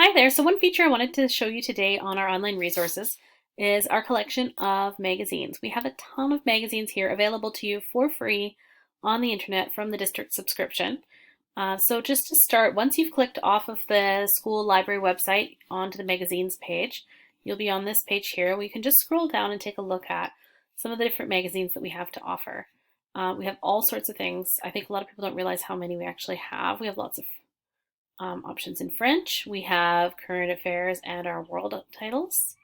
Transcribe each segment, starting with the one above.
Hi there. So one feature I wanted to show you today on our online resources is our collection of magazines. We have a ton of magazines here available to you for free on the internet from the district subscription. So just to start, once you've clicked off of the school library website onto the magazines page, you'll be on this page here. We can just scroll down and take a look at some of the different magazines that we have to offer. We have all sorts of things. I think a lot of people don't realize how many we actually have. We have lots of options in French. We have current affairs and our world titles,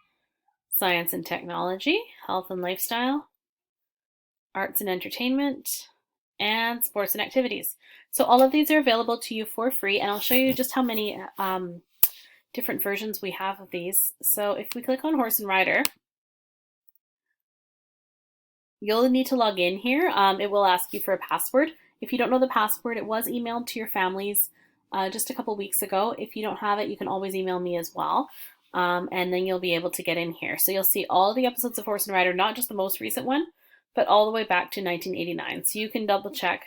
science and technology, health and lifestyle, arts and entertainment, and sports and activities. So all of these are available to you for free, and I'll show you just how many different versions we have of these. So if we click on Horse and Rider, you'll need to log in here. It will ask you for a password. If you don't know the password, it was emailed to your families just a couple weeks ago. If you don't have it, you can always email me as well. And then you'll be able to get in here. So you'll see all the episodes of Horse and Rider, not just the most recent one, but all the way back to 1989. So you can double check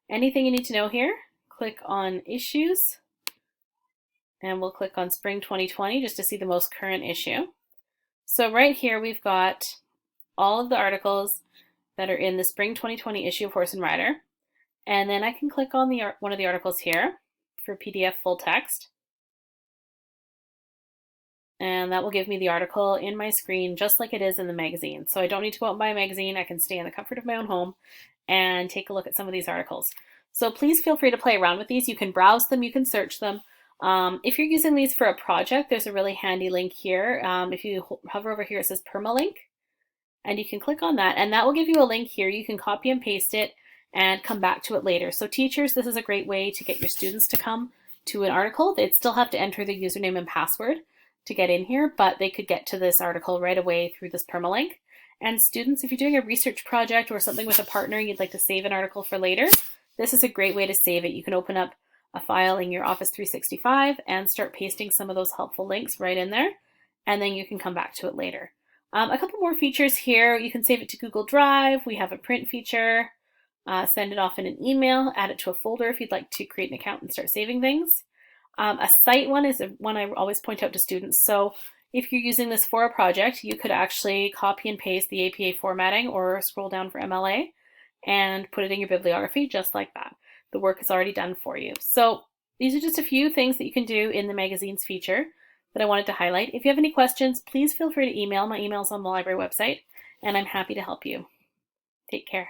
anything you need to know here. Click on Issues, and we'll click on Spring 2020 just to see the most current issue. So right here we've got all of the articles that are in the Spring 2020 issue of Horse and Rider. And then I can click on one of the articles here for PDF full text. And that will give me the article in my screen just like it is in the magazine. So I don't need to go out and buy a magazine. I can stay in the comfort of my own home and take a look at some of these articles. So please feel free to play around with these. You can browse them, you can search them. If you're using these for a project, there's a really handy link here. If you hover over here, it says permalink, and you can click on that, and that will give you a link here. You can copy and paste it and come back to it later. So teachers, this is a great way to get your students to come to an article. They'd still have to enter their username and password to get in here, but they could get to this article right away through this permalink. And students, if you're doing a research project or something with a partner, you'd like to save an article for later, this is a great way to save it. You can open up a file in your Office 365 and start pasting some of those helpful links right in there, and then you can come back to it later. A couple more features here. You can save it to Google Drive. We have a print feature. Send it off in an email. Add it to a folder if you'd like to create an account and start saving things. A site one is one I always point out to students. So if you're using this for a project, you could actually copy and paste the APA formatting or scroll down for MLA and put it in your bibliography just like that. The work is already done for you. So these are just a few things that you can do in the magazines feature that I wanted to highlight. If you have any questions, please feel free to email. My email's on the library website, and I'm happy to help you. Take care.